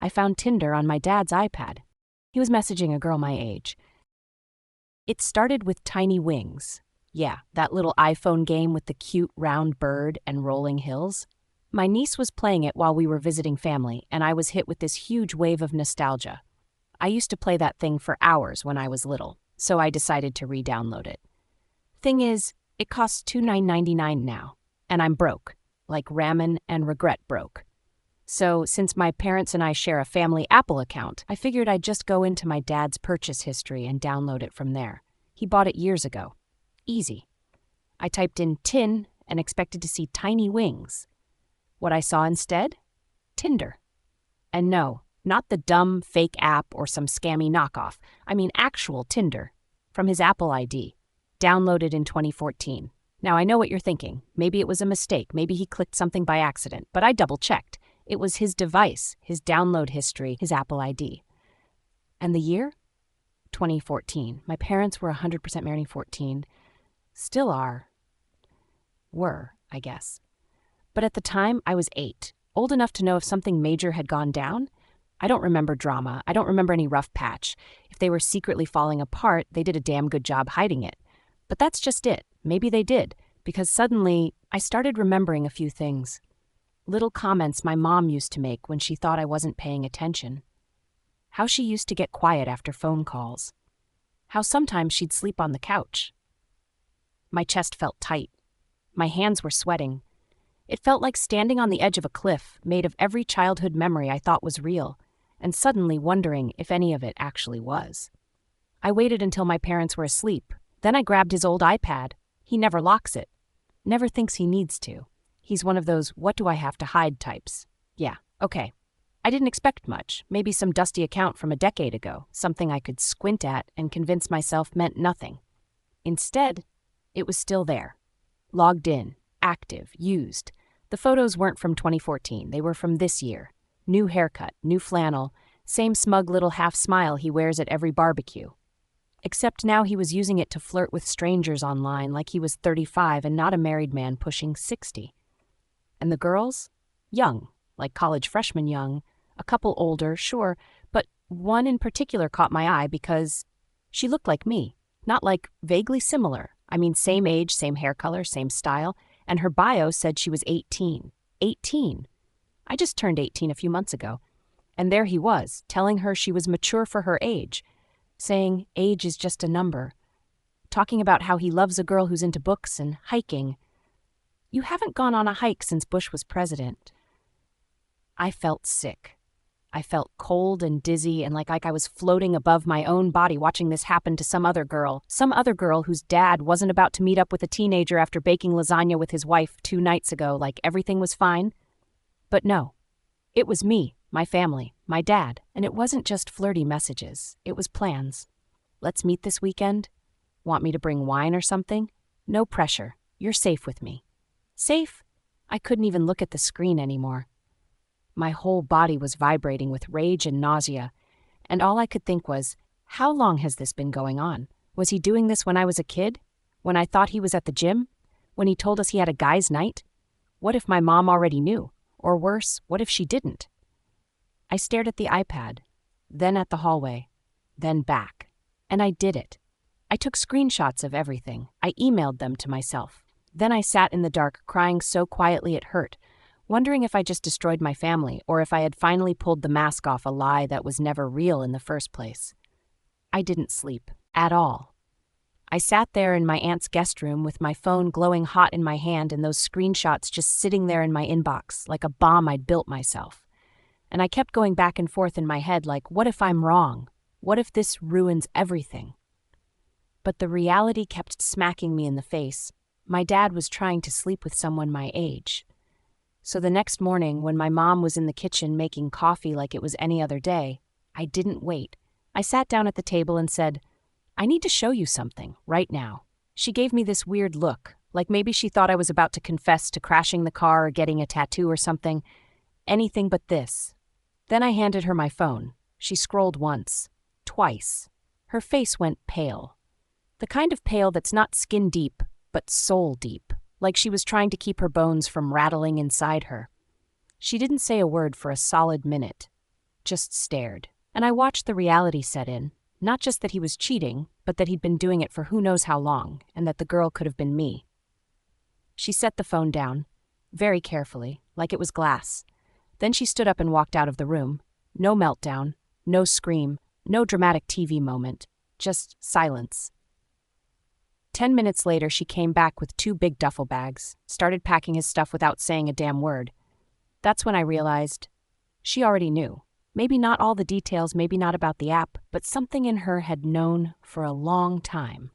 I found Tinder on my dad's iPad. He was messaging a girl my age. It started with Tiny Wings. Yeah, that little iPhone game with the cute round bird and rolling hills. My niece was playing it while we were visiting family, and I was hit with this huge wave of nostalgia. I used to play that thing for hours when I was little, so I decided to re-download it. Thing is, it costs $29.99 now, and I'm broke, like ramen and regret broke. So, since my parents and I share a family Apple account, I figured I'd just go into my dad's purchase history and download it from there. He bought it years ago. Easy. I typed in tin and expected to see Tiny Wings. What I saw instead? Tinder. And no, not the dumb, fake app or some scammy knockoff. I mean actual Tinder, from his Apple ID, downloaded in 2014. Now I know what you're thinking. Maybe it was a mistake. Maybe he clicked something by accident. But I double-checked. It was his device, his download history, his Apple ID. And the year? 2014. My parents were 100% married in 14. Still are. Were, I guess. But at the time, I was 8, old enough to know if something major had gone down. I don't remember drama. I don't remember any rough patch. If they were secretly falling apart, they did a damn good job hiding it. But that's just it. Maybe they did, because suddenly I started remembering a few things. Little comments my mom used to make when she thought I wasn't paying attention. How she used to get quiet after phone calls. How sometimes she'd sleep on the couch. My chest felt tight. My hands were sweating. It felt like standing on the edge of a cliff made of every childhood memory I thought was real, and suddenly wondering if any of it actually was. I waited until my parents were asleep. Then I grabbed his old iPad. He never locks it. Never thinks he needs to. He's one of those what do I have to hide types. Yeah, okay. I didn't expect much. Maybe some dusty account from a decade ago, something I could squint at and convince myself meant nothing. Instead, it was still there. Logged in, active, used. The photos weren't from 2014, they were from this year. New haircut, new flannel, same smug little half smile he wears at every barbecue. Except now he was using it to flirt with strangers online like he was 35 and not a married man pushing 60. And the girls? Young, like college freshmen young, a couple older, sure, but one in particular caught my eye because she looked like me, not like vaguely similar. I mean, same age, same hair color, same style, and her bio said she was 18. 18. I just turned 18 a few months ago, and there he was, telling her she was mature for her age, saying age is just a number, talking about how he loves a girl who's into books and hiking. You haven't gone on a hike since Bush was president. I felt sick. I felt cold and dizzy and like I was floating above my own body watching this happen to some other girl whose dad wasn't about to meet up with a teenager after baking lasagna with his wife 2 nights ago like everything was fine. But no, it was me, my family, my dad, and it wasn't just flirty messages, it was plans. Let's meet this weekend? Want me to bring wine or something? No pressure, you're safe with me. Safe? I couldn't even look at the screen anymore. My whole body was vibrating with rage and nausea, and all I could think was, how long has this been going on? Was he doing this when I was a kid? When I thought he was at the gym? When he told us he had a guy's night? What if my mom already knew? Or worse, what if she didn't? I stared at the iPad, then at the hallway, then back. And I did it. I took screenshots of everything. I emailed them to myself. Then I sat in the dark, crying so quietly it hurt, wondering if I just destroyed my family or if I had finally pulled the mask off a lie that was never real in the first place. I didn't sleep at all. I sat there in my aunt's guest room with my phone glowing hot in my hand and those screenshots just sitting there in my inbox like a bomb I'd built myself. And I kept going back and forth in my head like, what if I'm wrong? What if this ruins everything? But the reality kept smacking me in the face. My dad was trying to sleep with someone my age. So the next morning, when my mom was in the kitchen making coffee like it was any other day, I didn't wait. I sat down at the table and said, I need to show you something, right now. She gave me this weird look, like maybe she thought I was about to confess to crashing the car or getting a tattoo or something. Anything but this. Then I handed her my phone. She scrolled once, twice. Her face went pale. The kind of pale that's not skin deep, but soul deep. Like she was trying to keep her bones from rattling inside her. She didn't say a word for a solid minute. just stared. And I watched the reality set in. Not just that he was cheating, but that he'd been doing it for who knows how long, and that the girl could have been me. She set the phone down, very carefully, like it was glass. Then she stood up and walked out of the room. No meltdown, no scream, no dramatic TV moment, just silence. 10 minutes later, she came back with 2 big duffel bags, started packing his stuff without saying a damn word. That's when I realized she already knew. Maybe not all the details, maybe not about the app, but something in her had known for a long time.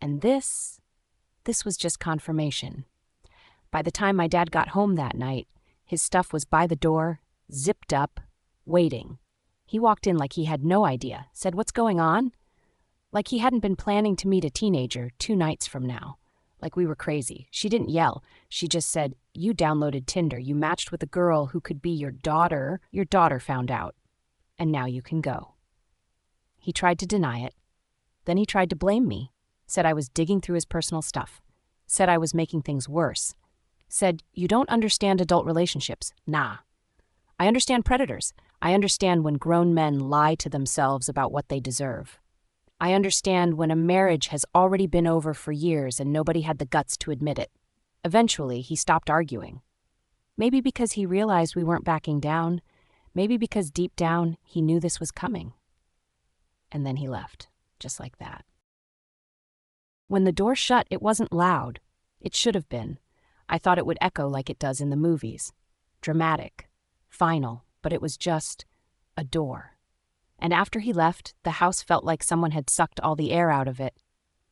And this was just confirmation. By the time my dad got home that night, his stuff was by the door, zipped up, waiting. He walked in like he had no idea, said, "What's going on?" Like he hadn't been planning to meet a teenager 2 nights from now. Like we were crazy. She didn't yell. She just said, "You downloaded Tinder. You matched with a girl who could be your daughter. Your daughter found out. And now you can go." He tried to deny it. Then he tried to blame me. Said I was digging through his personal stuff. Said I was making things worse. Said, "You don't understand adult relationships." Nah. I understand predators. I understand when grown men lie to themselves about what they deserve. I understand when a marriage has already been over for years and nobody had the guts to admit it. Eventually, he stopped arguing. Maybe because he realized we weren't backing down. Maybe because deep down, he knew this was coming. And then he left, just like that. When the door shut, it wasn't loud. It should have been. I thought it would echo like it does in the movies. Dramatic, final, but it was just a door. And after he left, the house felt like someone had sucked all the air out of it.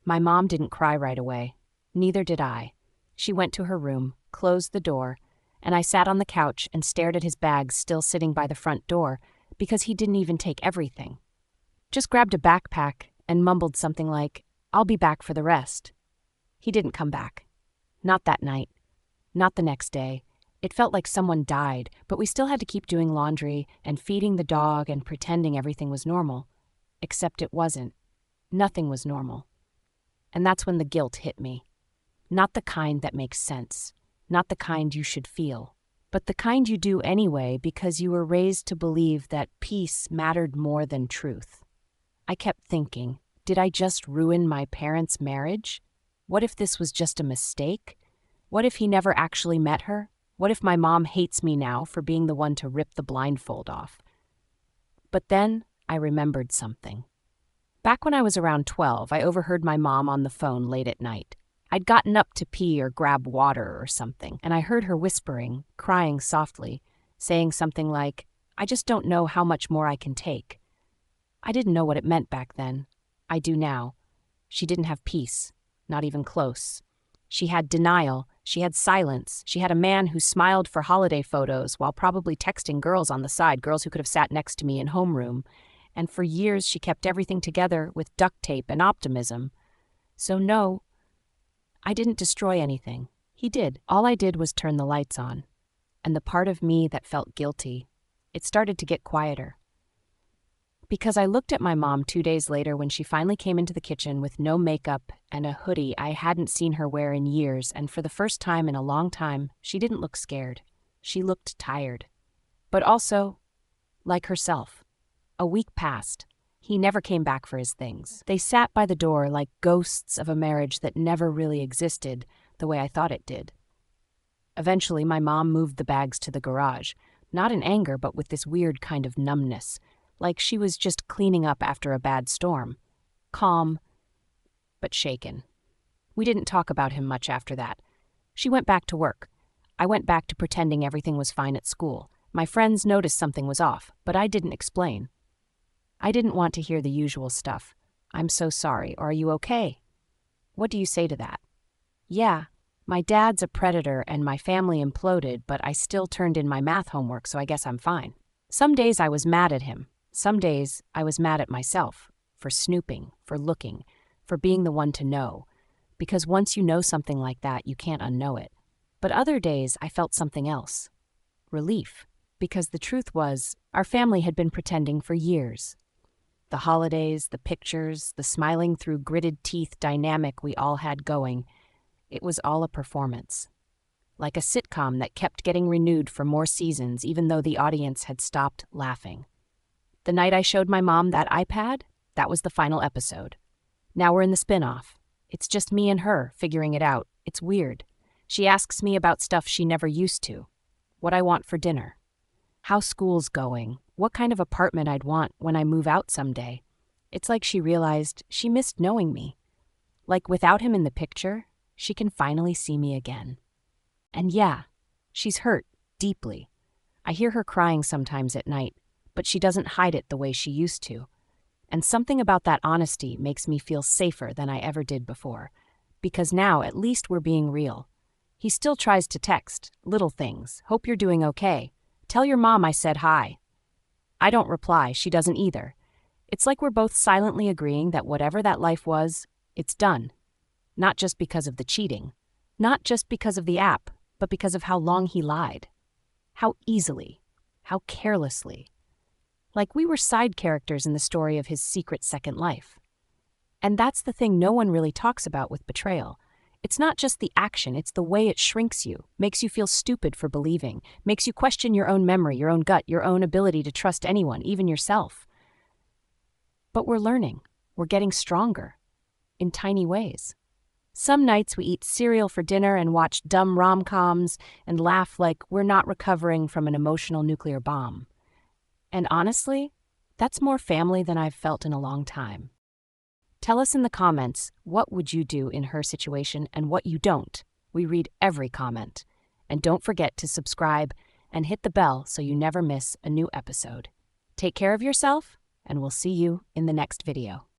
My mom didn't cry right away. Neither did I. She went to her room, closed the door, and I sat on the couch and stared at his bags still sitting by the front door because he didn't even take everything. Just grabbed a backpack and mumbled something like, "I'll be back for the rest." He didn't come back. Not that night. Not the next day. It felt like someone died, but we still had to keep doing laundry and feeding the dog and pretending everything was normal. Except it wasn't. Nothing was normal. And that's when the guilt hit me. Not the kind that makes sense. Not the kind you should feel. But the kind you do anyway because you were raised to believe that peace mattered more than truth. I kept thinking, did I just ruin my parents' marriage? What if this was just a mistake? What if he never actually met her? What if my mom hates me now for being the one to rip the blindfold off? But then I remembered something. Back when I was around 12, I overheard my mom on the phone late at night. I'd gotten up to pee or grab water or something, and I heard her whispering, crying softly, saying something like, "I just don't know how much more I can take." I didn't know what it meant back then. I do now. She didn't have peace, not even close. She had denial, she had silence, she had a man who smiled for holiday photos while probably texting girls on the side, girls who could have sat next to me in homeroom. And for years she kept everything together with duct tape and optimism. So no, I didn't destroy anything. He did. All I did was turn the lights on. And the part of me that felt guilty, it started to get quieter. Because I looked at my mom 2 days later when she finally came into the kitchen with no makeup and a hoodie I hadn't seen her wear in years, and for the first time in a long time, she didn't look scared. She looked tired. But also, like herself. A week passed. He never came back for his things. They sat by the door like ghosts of a marriage that never really existed the way I thought it did. Eventually, my mom moved the bags to the garage, not in anger, but with this weird kind of numbness. Like she was just cleaning up after a bad storm. Calm, but shaken. We didn't talk about him much after that. She went back to work. I went back to pretending everything was fine at school. My friends noticed something was off, but I didn't explain. I didn't want to hear the usual stuff. "I'm so sorry," or "Are you okay?" What do you say to that? Yeah, my dad's a predator and my family imploded, but I still turned in my math homework, so I guess I'm fine. Some days I was mad at him. Some days I was mad at myself for snooping, for looking, for being the one to know. Because once you know something like that, you can't unknow it. But other days I felt something else. Relief. Because the truth was, our family had been pretending for years. The holidays, the pictures, the smiling through gritted teeth dynamic we all had going, it was all a performance. like a sitcom that kept getting renewed for more seasons even though the audience had stopped laughing. The night I showed my mom that iPad, that was the final episode. Now we're in the spin-off. It's just me and her figuring it out. It's weird. She asks me about stuff she never used to. What I want for dinner. How school's going. What kind of apartment I'd want when I move out someday. It's like she realized she missed knowing me. Like without him in the picture, she can finally see me again. And yeah, she's hurt, deeply. I hear her crying sometimes at night, but she doesn't hide it the way she used to. And something about that honesty makes me feel safer than I ever did before. Because now, at least we're being real. He still tries to text, little things, hope you're doing okay. Tell your mom I said hi. I don't reply, she doesn't either. It's like we're both silently agreeing that whatever that life was, it's done. Not just because of the cheating. Not just because of the app, but because of how long he lied. How easily. How carelessly. Like we were side characters in the story of his secret second life. And that's the thing no one really talks about with betrayal. It's not just the action, it's the way it shrinks you, makes you feel stupid for believing, makes you question your own memory, your own gut, your own ability to trust anyone, even yourself. But we're learning. We're getting stronger. In tiny ways. Some nights we eat cereal for dinner and watch dumb rom-coms and laugh like we're not recovering from an emotional nuclear bomb. And honestly, that's more family than I've felt in a long time. Tell us in the comments, what would you do in her situation and what you don't? We read every comment. And don't forget to subscribe and hit the bell so you never miss a new episode. Take care of yourself, and we'll see you in the next video.